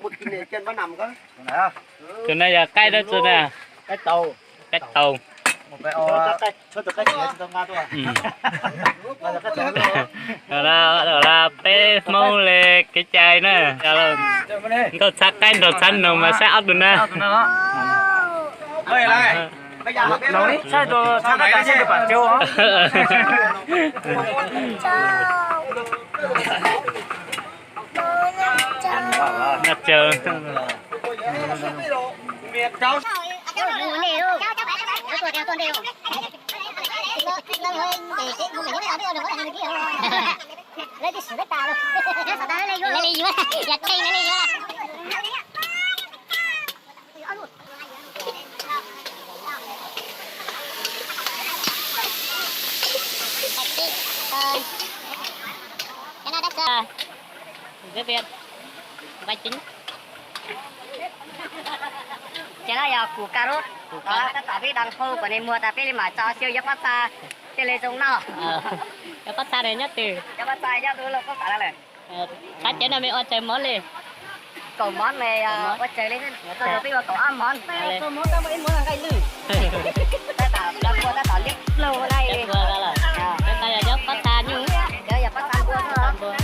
một cái chân vẫn nằm cơ. Chỗ này là cây đó chỗ này. Cái tàu. Cái tàu. Một cái cho từ cái gì cho nga thôi. Đó là bé mông lê cái chai nữa. Có sắc canh đồ xanh đâu mà sẽ ấp được nè. Ơi lại. Bây giờ nó đi. Sai đồ sang cái tay được bạn châu hả? Nhặt chờ. Cháu. Lấy cái sữa ta luôn. Nó sợ ta lấy vô. Lấy vô. Giật cây nó lấy vô. Cái này đất rồi. Cái Việt. Vai chính. Cái này là củ cà rốt. Đó, ta biết đang khô của nên mua ta biết mà cho siêu giáp pasta. Cái lấy giống nào? Cái pasta này nhất từ. Cái pasta nhất từ là có cả này. Khách chế nào mới ăn chơi món liền. Cậu món này có chơi lên. Tôi được biết là cậu ăn món. Tôi món ta mới muốn là cái lư. Ta tạo liếc lâu ở đây. Liếc vừa ra rồi. Cái này là giáp pasta nhú. Giờ giờ pasta vừa thôi.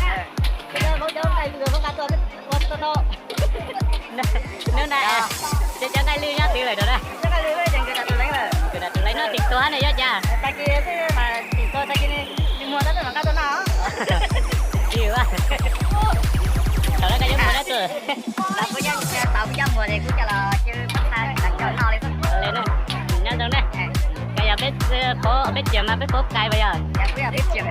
Bây giờ bố cháu này vừa không cả tôi biết quên tôi. Nếu này sẽ cho cái lư nhá từ lại đó đây. Cái này lư dành cái tôi lấy rồi. Cái tôi lấy nó thịt toán này nhá cha. Ta kia thế mà thịt tôi ta kia đi mua tất cả các tôi nào. Nhiều quá. Đó là cái giống đó rồi. Là bây giờ tao bây giờ mua thì cũng cho là chứ pasta đặt cho nó đi. Lên đây. Nhá đâu này. Cái giờ biết chuyện mà biết bóp cay bây giờ. Dạ bây giờ biết chuyện.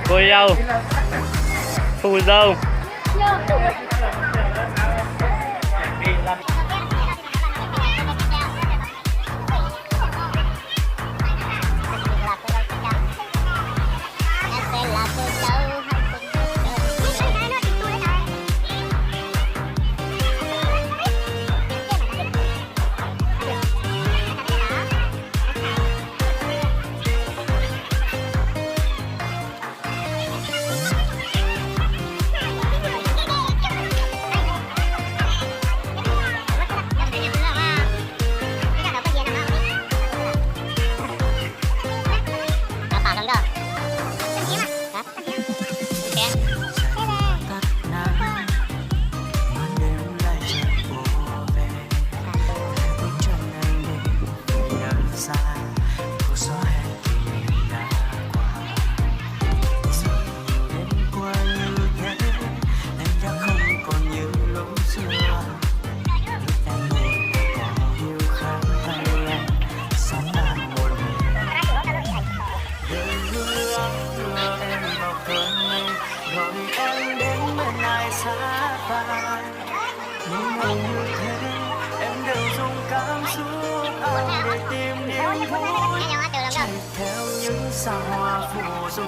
Cô dâu. Phù dâu. Sao hoa phù du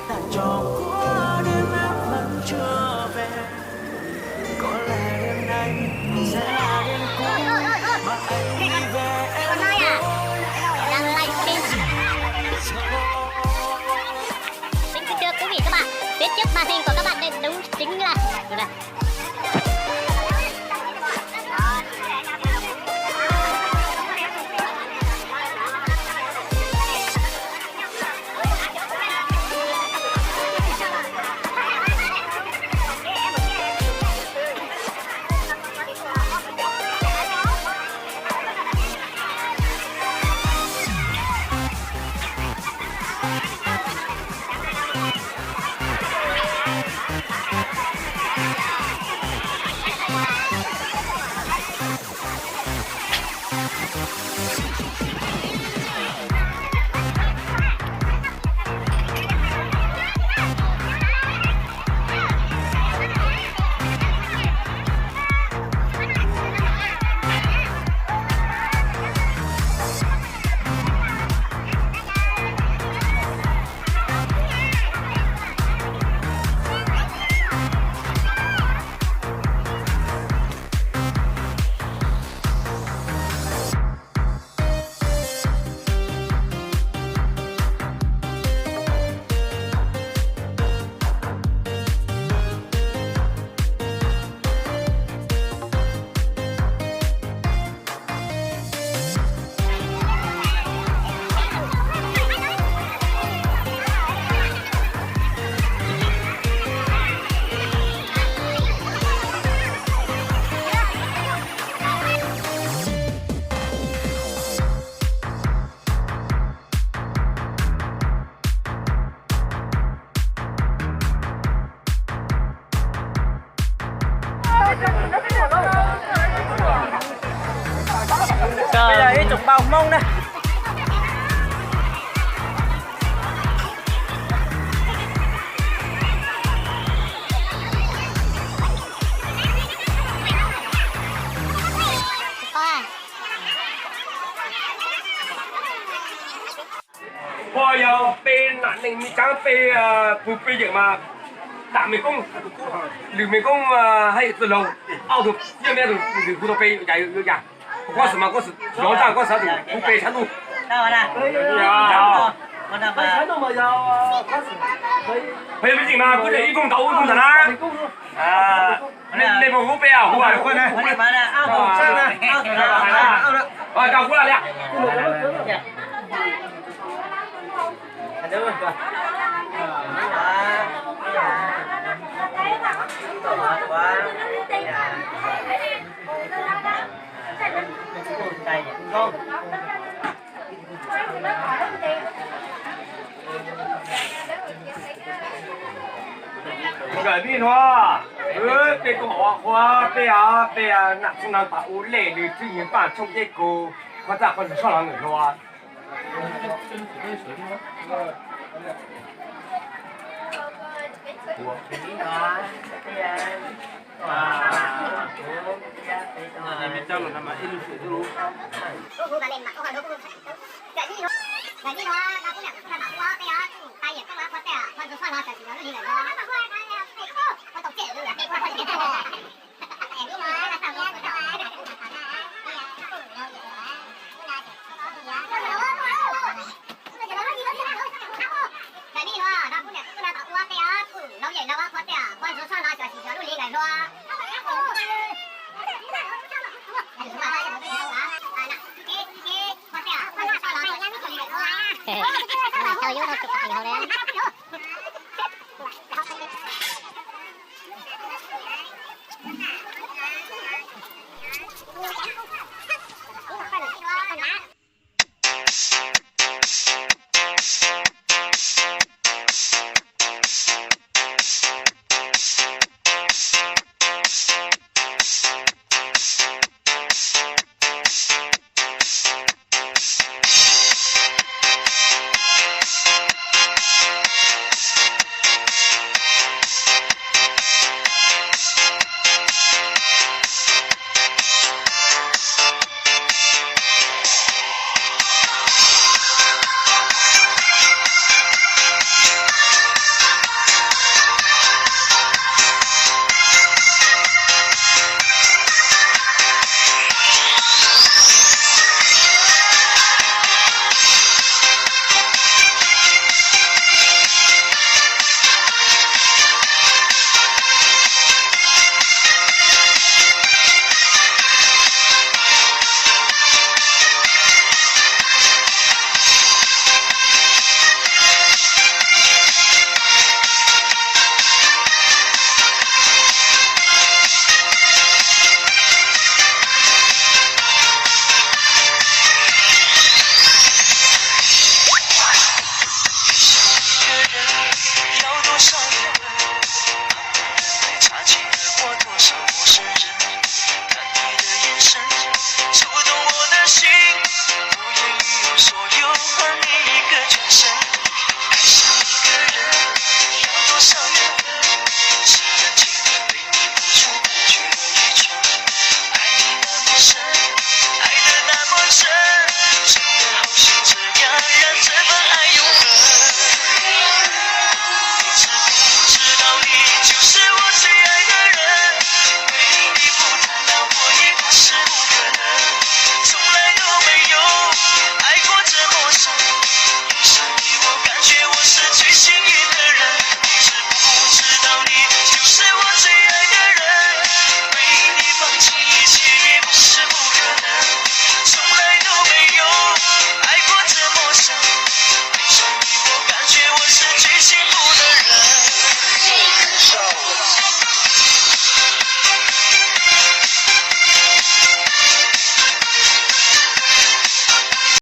ta cho qua đêm em vẫn chưa về, có lẽ đêm nay sẽ là đêm cuối mà anh bây giờ cái trục bao mông đây bây giờ bên nạn nhân mi trắng bên phụ bên gì mà tạm mình cũng lừa mình cũng hay từ lâu ao được chưa biết được từ phụ bên dài như vậy có什么có rõ ràng có sao thì phụ bên chắn luôn đâu nè con nào mà bây giờ gì mà cứ để công đấu công thần á nên một phụ bên à phụ à con này con này mà nè ao hồ sang nè ao đó rồi chào phụ là đấy cái gì thôi bên cái họ hoa bên nặng không năng bảo lệ thì tự nhiên bạn trong cái cô hoa giả còn sao làm người thôi Tao vô nó chụp hình hậu đen